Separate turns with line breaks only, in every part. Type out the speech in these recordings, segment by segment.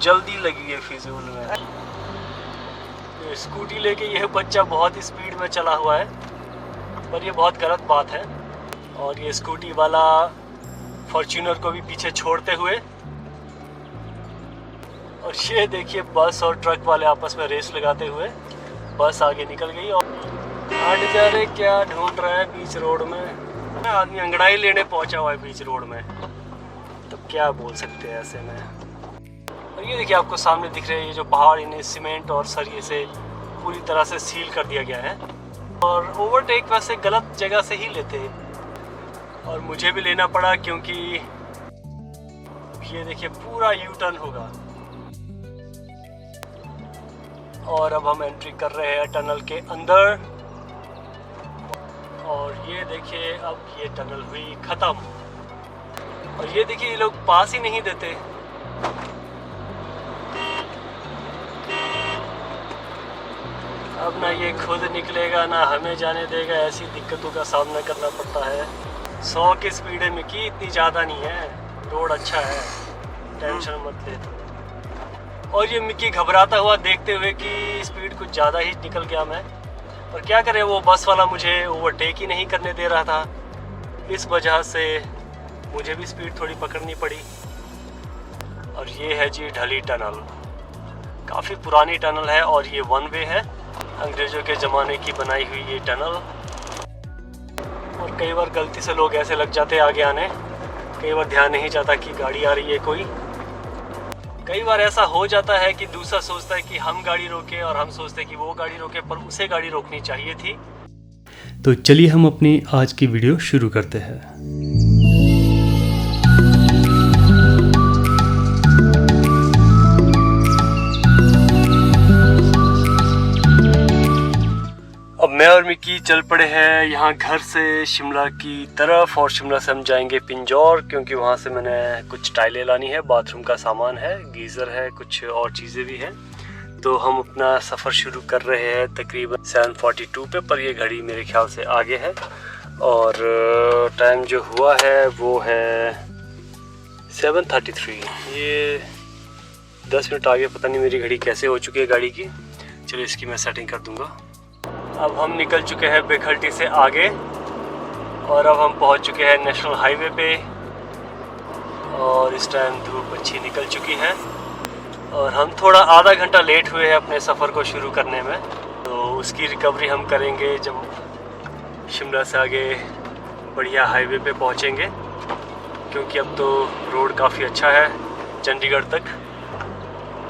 जल्दी लगी है फिजूल में। स्कूटी लेके यह बच्चा बहुत ही स्पीड में चला हुआ है, पर यह बहुत गलत बात है। और ये स्कूटी वाला फॉर्च्यूनर को भी पीछे छोड़ते हुए, और ये देखिए बस और ट्रक वाले आपस में रेस लगाते हुए बस आगे निकल गई। और हट जा रे, क्या ढूंढ रहा है बीच रोड में? आदमी अंगड़ाई लेने पहुंचा हुआ है बीच रोड में, तो क्या बोल सकते हैं ऐसे में। और ये देखिए आपको सामने दिख रहे हैं ये जो पहाड़, इन्हें सीमेंट और सरिये से पूरी तरह से सील कर दिया गया है। और ओवरटेक वैसे गलत जगह से ही लेते हैं, और मुझे भी लेना पड़ा क्योंकि ये देखिए पूरा यू टर्न होगा। और अब हम एंट्री कर रहे हैं टनल के अंदर, और ये देखिए अब ये टनल हुई ख़त्म। और ये देखिए ये लोग पास ही नहीं देते। अब ना ये खुद निकलेगा ना हमें जाने देगा, ऐसी दिक्कतों का सामना करना पड़ता है। 100 की स्पीड है मिकी, इतनी ज़्यादा नहीं है, रोड अच्छा है, टेंशन मत ले। और ये मिकी घबराता हुआ देखते हुए कि स्पीड कुछ ज़्यादा ही निकल गया मैं, और क्या करें वो बस वाला मुझे ओवरटेक ही नहीं करने दे रहा था। इस वजह से मुझे भी स्पीड थोड़ी पकड़नी पड़ी। और ये है जी ढली टनल, काफ़ी पुरानी टनल है और ये वन वे है, अंग्रेज़ों के ज़माने की बनाई हुई ये टनल। और कई बार गलती से लोग ऐसे लग जाते हैं आगे आने, कई बार ध्यान नहीं जाता कि गाड़ी आ रही है कोई। कई बार ऐसा हो जाता है कि दूसरा सोचता है कि हम गाड़ी रोके और हम सोचते हैं कि वो गाड़ी रोके, पर उसे गाड़ी रोकनी चाहिए थी।
तो चलिए हम अपनी आज की वीडियो शुरू करते हैं।
अब मैं और मिकी चल पड़े हैं यहाँ घर से शिमला की तरफ, और शिमला से हम जाएंगे पिंजौर, क्योंकि वहाँ से मैंने कुछ टाइलें लानी है, बाथरूम का सामान है, गीज़र है, कुछ और चीज़ें भी हैं। तो हम अपना सफ़र शुरू कर रहे हैं तकरीबन 7:42 पे, पर ये घड़ी मेरे ख्याल से आगे है। और टाइम जो हुआ है वो है 7:33। ये 10 मिनट आगे, पता नहीं मेरी घड़ी कैसे हो चुकी है गाड़ी की। चलिए इसकी मैं सेटिंग कर दूँगा। अब हम निकल चुके हैं बेखल्टी से आगे, और अब हम पहुंच चुके हैं नेशनल हाईवे पे। और इस टाइम धूप अच्छी निकल चुकी है, और हम थोड़ा आधा घंटा लेट हुए हैं अपने सफ़र को शुरू करने में। तो उसकी रिकवरी हम करेंगे जब शिमला से आगे बढ़िया हाईवे पे पहुंचेंगे, क्योंकि अब तो रोड काफ़ी अच्छा है, चंडीगढ़ तक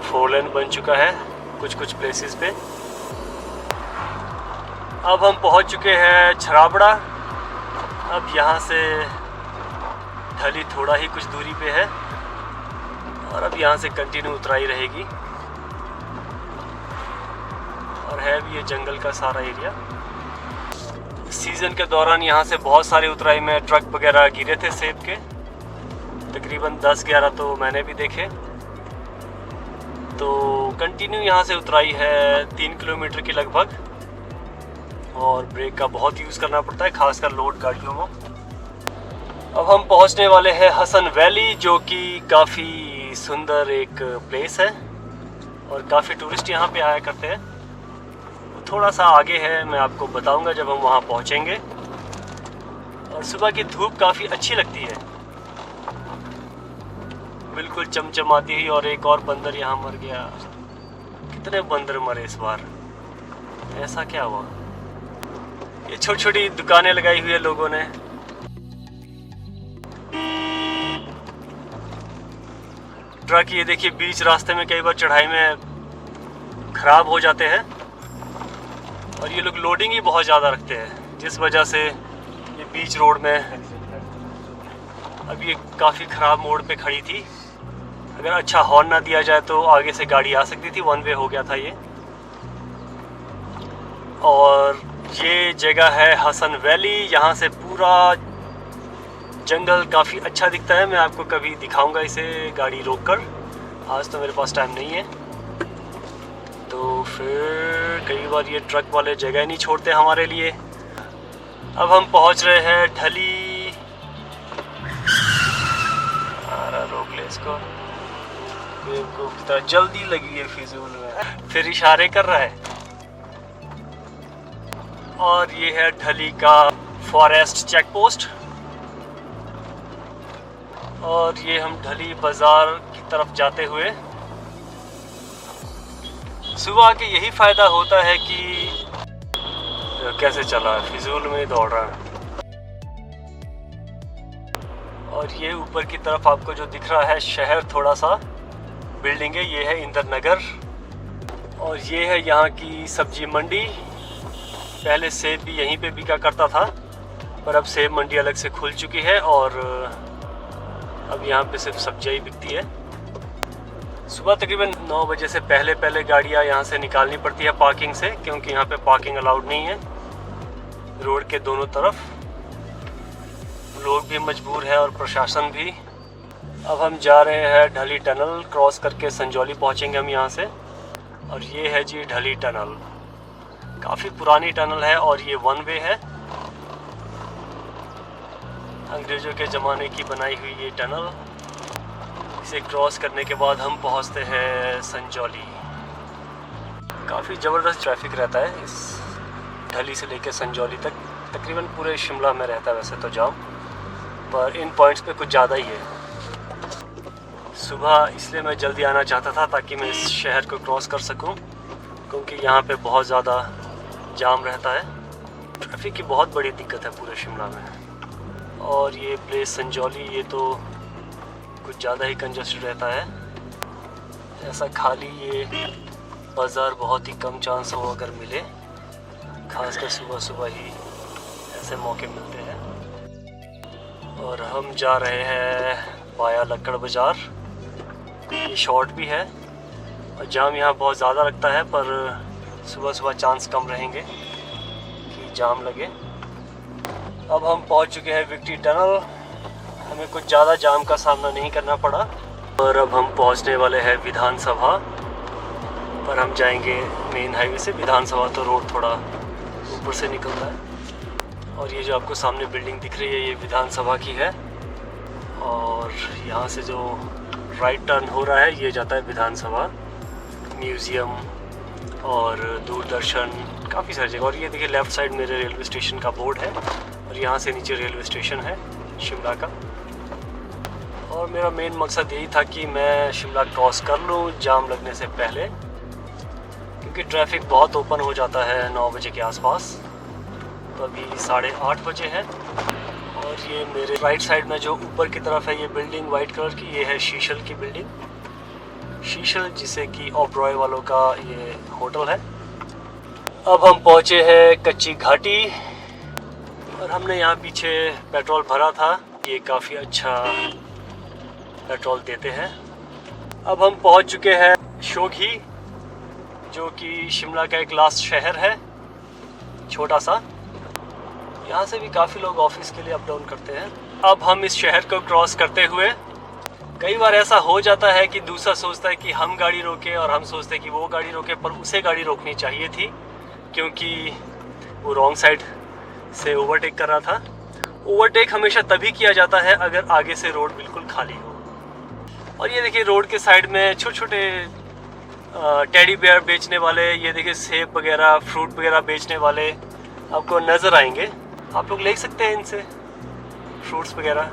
4 लेन बन चुका है कुछ प्लेसेस पे। अब हम पहुंच चुके हैं छराबड़ा। अब यहाँ से ढली थोड़ा ही कुछ दूरी पे है, और अब यहाँ से कंटिन्यू उतराई रहेगी, और है भी ये जंगल का सारा एरिया। सीज़न के दौरान यहाँ से बहुत सारे उतराई में ट्रक वगैरह गिरे थे सेब के, तकरीबन 10-11 तो मैंने भी देखे। तो कंटिन्यू यहाँ से उतराई है 3 किलोमीटर की लगभग, और ब्रेक का बहुत यूज़ करना पड़ता है, खासकर लोड गाड़ियों में। अब हम पहुंचने वाले हैं हसन वैली, जो कि काफ़ी सुंदर एक प्लेस है, और काफ़ी टूरिस्ट यहाँ पे आया करते हैं। थोड़ा सा आगे है, मैं आपको बताऊंगा जब हम वहाँ पहुँचेंगे। और सुबह की धूप काफ़ी अच्छी लगती है, बिल्कुल चमचमाती ही। और एक और बंदर यहाँ मर गया। कितने बंदर मरे इस बार, ऐसा क्या हुआ? ये छोटी छोटी दुकानें लगाई हुई है लोगों ने। ट्रक ये देखिए बीच रास्ते में कई बार चढ़ाई में ख़राब हो जाते हैं, और ये लोग लोडिंग ही बहुत ज़्यादा रखते हैं, जिस वजह से ये बीच रोड में अब ये काफ़ी ख़राब मोड़ पे खड़ी थी। अगर अच्छा हॉर्न ना दिया जाए तो आगे से गाड़ी आ सकती थी, वन वे हो गया था ये। और ये जगह है हसन वैली, यहाँ से पूरा जंगल काफ़ी अच्छा दिखता है। मैं आपको कभी दिखाऊंगा इसे गाड़ी रोककर, आज तो मेरे पास टाइम नहीं है। तो फिर कई बार ये ट्रक वाले जगह नहीं छोड़ते हमारे लिए। अब हम पहुँच रहे हैं ढली। रोक ले इसको। बेवकूफ की तरह जल्दी लगी है फिजूल में, फिर इशारे कर रहा है। और ये है ढली का फॉरेस्ट चेक पोस्ट, और ये हम ढली बाजार की तरफ जाते हुए। सुबह के यही फायदा होता है कि कैसे चला है, फिजूल में दौड़ रहा है। और ये ऊपर की तरफ आपको जो दिख रहा है शहर, थोड़ा सा बिल्डिंग है, ये है इंदिरा नगर। और ये है यहाँ की सब्जी मंडी। पहले सेब भी यहीं पे बिका करता था, पर अब सेब मंडी अलग से खुल चुकी है और अब यहाँ पे सिर्फ सब्जियाँ ही बिकती है। सुबह तकरीबन 9 बजे से पहले गाड़ियाँ यहाँ से निकालनी पड़ती है पार्किंग से, क्योंकि यहाँ पे पार्किंग अलाउड नहीं है रोड के दोनों तरफ। लोग भी मजबूर है और प्रशासन भी। अब हम जा रहे हैं ढली टनल क्रॉस करके संजौली पहुँचेंगे हम यहाँ से। और ये है जी ढली टनल, काफ़ी पुरानी टनल है और ये वन वे है। अंग्रेज़ों के ज़माने की बनाई हुई ये टनल। इसे क्रॉस करने के बाद हम पहुंचते हैं संजौली। काफ़ी ज़बरदस्त ट्रैफिक रहता है इस ढली से लेकर संजौली तक। तकरीबन पूरे शिमला में रहता है वैसे तो जाम, पर इन पॉइंट्स पे कुछ ज़्यादा ही है। सुबह इसलिए मैं जल्दी आना चाहता था ताकि मैं इस शहर को क्रॉस कर सकूं, क्योंकि यहाँ पे बहुत ज़्यादा जाम रहता है। ट्रैफिक की बहुत बड़ी दिक्कत है पूरे शिमला में। और ये प्लेस संजौली, ये तो कुछ ज़्यादा ही कंजस्टेड रहता है। ऐसा खाली ये बाज़ार बहुत ही कम चांस हो अगर मिले, खासकर सुबह सुबह ही ऐसे मौके मिलते हैं। और हम जा रहे हैं बाया लक्कड़ बाज़ार। ये शॉर्ट भी है और जाम यहाँ बहुत ज़्यादा लगता है, पर सुबह सुबह चांस कम रहेंगे कि जाम लगे। अब हम पहुँच चुके हैं विक्ट्री टनल। हमें कुछ ज़्यादा जाम का सामना नहीं करना पड़ा। और अब हम पहुँचने वाले हैं विधानसभा, पर हम जाएंगे मेन हाईवे से। विधानसभा तो रोड थोड़ा ऊपर से निकलता है। और ये जो आपको सामने बिल्डिंग दिख रही है ये विधानसभा की है। और यहाँ से जो राइट टर्न हो रहा है ये जाता है विधानसभा, म्यूज़ियम और दूरदर्शन, काफ़ी सारी जगह। और ये देखिए लेफ़्ट साइड मेरे रेलवे स्टेशन का बोर्ड है और यहाँ से नीचे रेलवे स्टेशन है शिमला का। और मेरा मेन मकसद यही था कि मैं शिमला क्रॉस कर लूँ जाम लगने से पहले, क्योंकि ट्रैफिक बहुत ओपन हो जाता है 9 बजे के आसपास। तो अभी 8:30 बजे है। और ये मेरे राइट साइड में जो ऊपर की तरफ है ये बिल्डिंग वाइट कलर की, ये है शीशल की बिल्डिंग। शीशल जिसे कि ओबरॉय वालों का ये होटल है। अब हम पहुँचे हैं कच्ची घाटी और हमने यहाँ पीछे पेट्रोल भरा था। ये काफ़ी अच्छा पेट्रोल देते हैं। अब हम पहुँच चुके हैं शोघी, जो कि शिमला का एक लास्ट शहर है, छोटा सा। यहाँ से भी काफ़ी लोग ऑफिस के लिए अप डाउन करते हैं। अब हम इस शहर को क्रॉस करते हुए, कई बार ऐसा हो जाता है कि दूसरा सोचता है कि हम गाड़ी रोके और हम सोचते हैं कि वो गाड़ी रोके, पर उसे गाड़ी रोकनी चाहिए थी क्योंकि वो रॉन्ग साइड से ओवरटेक कर रहा था। ओवरटेक हमेशा तभी किया जाता है अगर आगे से रोड बिल्कुल खाली हो। और ये देखिए रोड के साइड में छोटे छोटे टेडी बियर बेचने वाले, ये देखिए सेब वगैरह, फ्रूट वगैरह बेचने वाले आपको नज़र आएंगे। आप लोग ले सकते हैं इनसे फ्रूट्स वगैरह।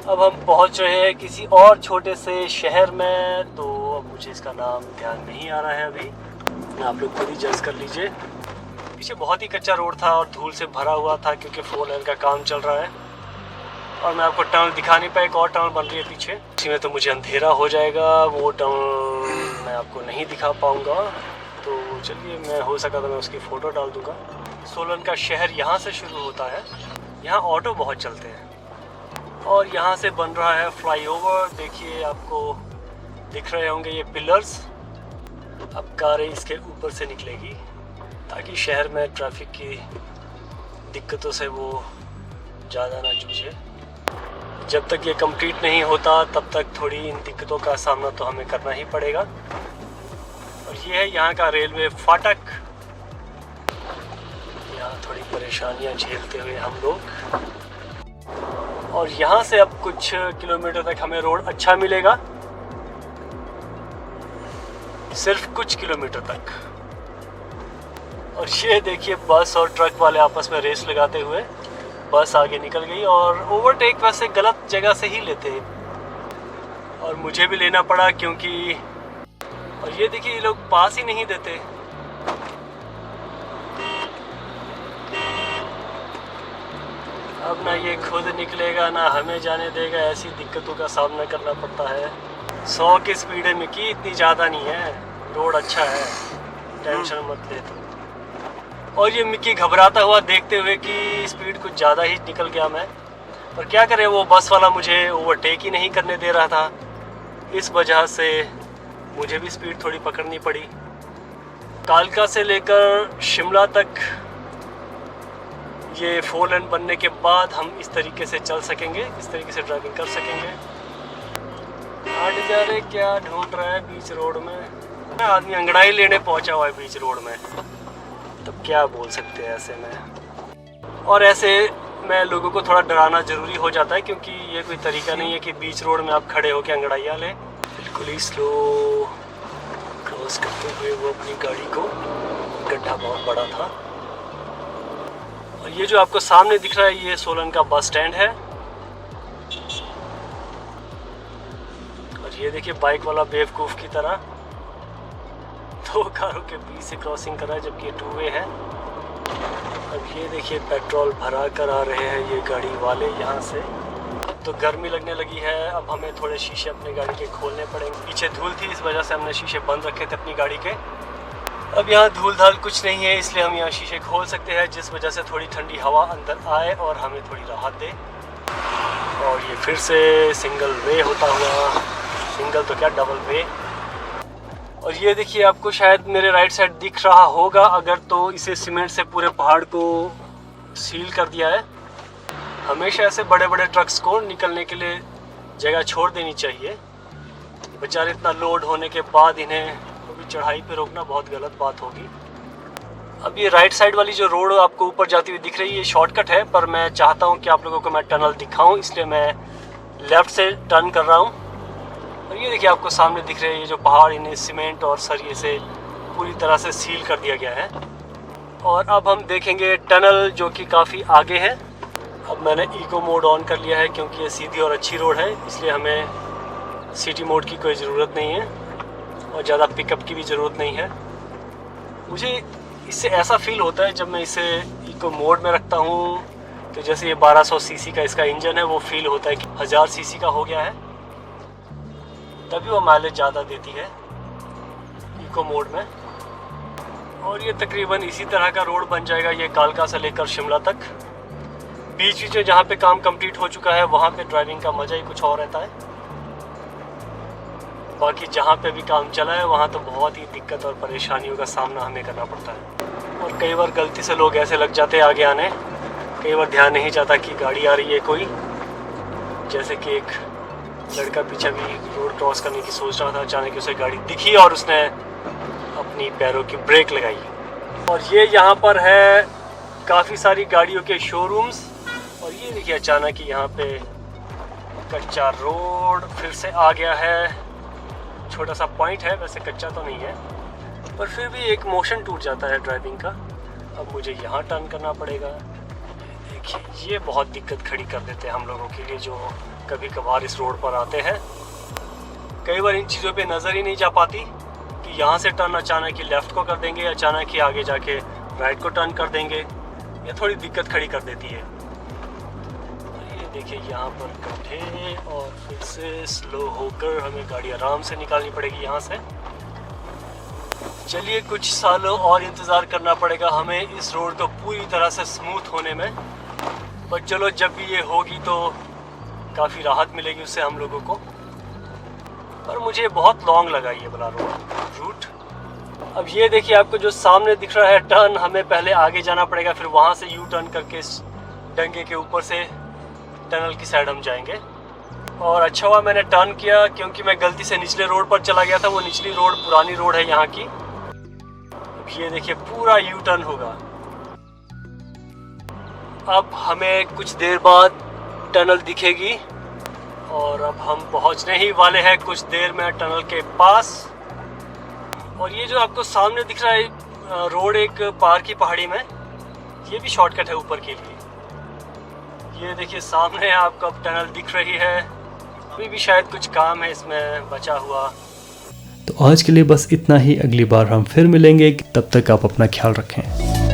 अब हम पहुंच रहे हैं किसी और छोटे से शहर में, तो अब मुझे इसका नाम ध्यान नहीं आ रहा है अभी, आप लोग खुद ही जज कर लीजिए। पीछे बहुत ही कच्चा रोड था और धूल से भरा हुआ था क्योंकि 4 लेन का काम चल रहा है। और मैं आपको टनल दिखा नहीं पाया, एक और टनल बन रही है पीछे, इसमें तो मुझे अंधेरा हो जाएगा, वो टनल मैं आपको नहीं दिखा पाऊँगा। तो चलिए, मैं हो सका तो मैं उसकी फ़ोटो डाल दूँगा। सोलन का शहर यहाँ से शुरू होता है। यहाँ ऑटो बहुत चलते हैं और यहाँ से बन रहा है फ्लाईओवर। देखिए आपको दिख रहे होंगे ये पिलर्स। अब कारें इसके ऊपर से निकलेगी ताकि शहर में ट्रैफिक की दिक्कतों से वो ज़्यादा ना जूझे। जब तक ये कंप्लीट नहीं होता तब तक थोड़ी इन दिक्कतों का सामना तो हमें करना ही पड़ेगा। और ये है यहाँ का रेलवे फाटक। यहाँ थोड़ी परेशानियाँ झेलते हुए हम लोग, और यहाँ से अब कुछ किलोमीटर तक हमें रोड अच्छा मिलेगा। सिर्फ कुछ किलोमीटर तक। और ये देखिए बस और ट्रक वाले आपस में रेस लगाते हुए, बस आगे निकल गई और ओवरटेक वैसे गलत जगह से ही लेते हैं और मुझे भी लेना पड़ा क्योंकि, और ये देखिए ये लोग पास ही नहीं देते। अब ना ये खुद निकलेगा ना हमें जाने देगा, ऐसी दिक्कतों का सामना करना पड़ता है। 100 की स्पीड है मिकी, इतनी ज़्यादा नहीं है, रोड अच्छा है, टेंशन मत ले तुम। और ये मिकी घबराता हुआ देखते हुए कि स्पीड कुछ ज़्यादा ही निकल गया मैं, पर क्या करें, वो बस वाला मुझे ओवरटेक ही नहीं करने दे रहा था। इस वजह से मुझे भी स्पीड थोड़ी पकड़नी पड़ी। कालका से लेकर शिमला तक ये 4 लेन बनने के बाद हम इस तरीके से चल सकेंगे, इस तरीके से ड्राइविंग कर सकेंगे। हट जा रे, क्या ढूंढ रहा है बीच रोड में? आदमी अंगड़ाई लेने पहुंचा हुआ है बीच रोड में, तो क्या बोल सकते हैं ऐसे में। और ऐसे में लोगों को थोड़ा डराना ज़रूरी हो जाता है क्योंकि ये कोई तरीका नहीं है कि बीच रोड में आप खड़े होकर अंगड़ाइयाँ लें। बिल्कुल ही स्लो क्रॉस करते हुए वो अपनी गाड़ी को, गड्ढा बहुत बड़ा था। और ये जो आपको सामने दिख रहा है ये सोलन का बस स्टैंड है। और ये देखिए बाइक वाला बेवकूफ़ की तरह 2 कारों के बीच से क्रॉसिंग कर रहा है जबकि ये 2 वे है। अब ये देखिए पेट्रोल भरा कर आ रहे हैं ये गाड़ी वाले यहाँ से। अब तो गर्मी लगने लगी है, अब हमें थोड़े शीशे अपने गाड़ी के खोलने पड़ेंगे। पीछे धूल थी इस वजह से हमने शीशे बंद रखे थे अपनी गाड़ी के। अब यहाँ धूल धाल कुछ नहीं है इसलिए हम यहाँ शीशे खोल सकते हैं, जिस वजह से थोड़ी ठंडी हवा अंदर आए और हमें थोड़ी राहत दे। और ये फिर से सिंगल वे होता हुआ, सिंगल तो क्या डबल वे। और ये देखिए आपको शायद मेरे राइट साइड दिख रहा होगा, अगर तो इसे सीमेंट से पूरे पहाड़ को सील कर दिया है। हमेशा ऐसे बड़े बड़े ट्रक्स को निकलने के लिए जगह छोड़ देनी चाहिए। बेचारे इतना लोड होने के बाद इन्हें कभी चढ़ाई पे रोकना बहुत गलत बात होगी। अब ये राइट साइड वाली जो रोड आपको ऊपर जाती हुई दिख रही है ये शॉर्टकट है, पर मैं चाहता हूँ कि आप लोगों को मैं टनल दिखाऊँ, इसलिए मैं लेफ़्ट से टर्न कर रहा हूँ। और ये देखिए आपको सामने दिख रहे हैं ये जो पहाड़, इन्हें सीमेंट और सरिये से पूरी तरह से सील कर दिया गया है। और अब हम देखेंगे टनल जो कि काफ़ी आगे है। अब मैंने इको मोड ऑन कर लिया है क्योंकि ये सीधी और अच्छी रोड है, इसलिए हमें सिटी मोड की कोई ज़रूरत नहीं है और ज़्यादा पिकअप की भी ज़रूरत नहीं है। मुझे इससे ऐसा फील होता है जब मैं इसे इको मोड में रखता हूँ तो जैसे ये 1200 सीसी का इसका इंजन है, वो फील होता है कि 1000 सीसी का हो गया है, तभी वो माइलेज ज़्यादा देती है इको मोड में। और ये तकरीबन इसी तरह का रोड बन जाएगा ये कालका से लेकर शिमला तक। बीच बीच में जहाँ पे काम कंप्लीट हो चुका है वहाँ पे ड्राइविंग का मज़ा ही कुछ और रहता है। बाकी जहाँ पे भी काम चला है वहाँ तो बहुत ही दिक्कत और परेशानियों का सामना हमें करना पड़ता है। और कई बार गलती से लोग ऐसे लग जाते हैं आगे आने, कई बार ध्यान नहीं जाता कि गाड़ी आ रही है कोई। जैसे कि एक लड़का पीछे भी रोड क्रॉस करने की सोच रहा था, अचानक उसे गाड़ी दिखी और उसने अपनी पैरों की ब्रेक लगाई। और ये यहाँ पर है काफ़ी सारी गाड़ियों के शोरूम्स। और ये देखिए अचानक ही यहाँ पे कच्चा रोड फिर से आ गया है। छोटा सा पॉइंट है, वैसे कच्चा तो नहीं है, पर फिर भी एक मोशन टूट जाता है ड्राइविंग का। अब मुझे यहाँ टर्न करना पड़ेगा। देखिए ये बहुत दिक्कत खड़ी कर देते हैं हम लोगों के लिए जो कभी कभार इस रोड पर आते हैं। कई बार इन चीज़ों पे नज़र ही नहीं जा पाती कि यहाँ से टर्न अचानक ही लेफ़्ट को कर देंगे, अचानक ही आगे जाके राइट को टर्न कर देंगे। ये थोड़ी दिक्कत खड़ी कर देती है। ये देखिए यहाँ पर गड्ढे और फिर से स्लो होकर हमें गाड़ी आराम से निकालनी पड़ेगी यहाँ से। चलिए कुछ सालों और इंतज़ार करना पड़ेगा हमें इस रोड को पूरी तरह से स्मूथ होने में, पर चलो जब भी ये होगी तो काफ़ी राहत मिलेगी उससे हम लोगों को। पर मुझे बहुत लॉन्ग लगा ये वाला रूट। अब ये देखिए आपको जो सामने दिख रहा है टर्न, हमें पहले आगे जाना पड़ेगा, फिर वहाँ से यू टर्न करके डंगे के ऊपर से टनल की साइड हम जाएंगे। और अच्छा हुआ मैंने टर्न किया क्योंकि मैं गलती से निचले रोड पर चला गया था। वो निचली रोड पुरानी रोड है यहाँ की। अब ये देखिए पूरा यू टर्न होगा। अब हमें कुछ देर बाद टनल दिखेगी और अब हम पहुंचने ही वाले हैं कुछ देर में टनल के पास। और ये जो आपको सामने दिख रहा है रोड एक पार की पहाड़ी में, ये भी शॉर्टकट है ऊपर के लिए। ये देखिए सामने आपको अब टनल दिख रही है। अभी भी शायद कुछ काम है इसमें बचा हुआ।
तो आज के लिए बस इतना ही। अगली बार हम फिर मिलेंगे। तब तक आप अपना ख्याल रखें।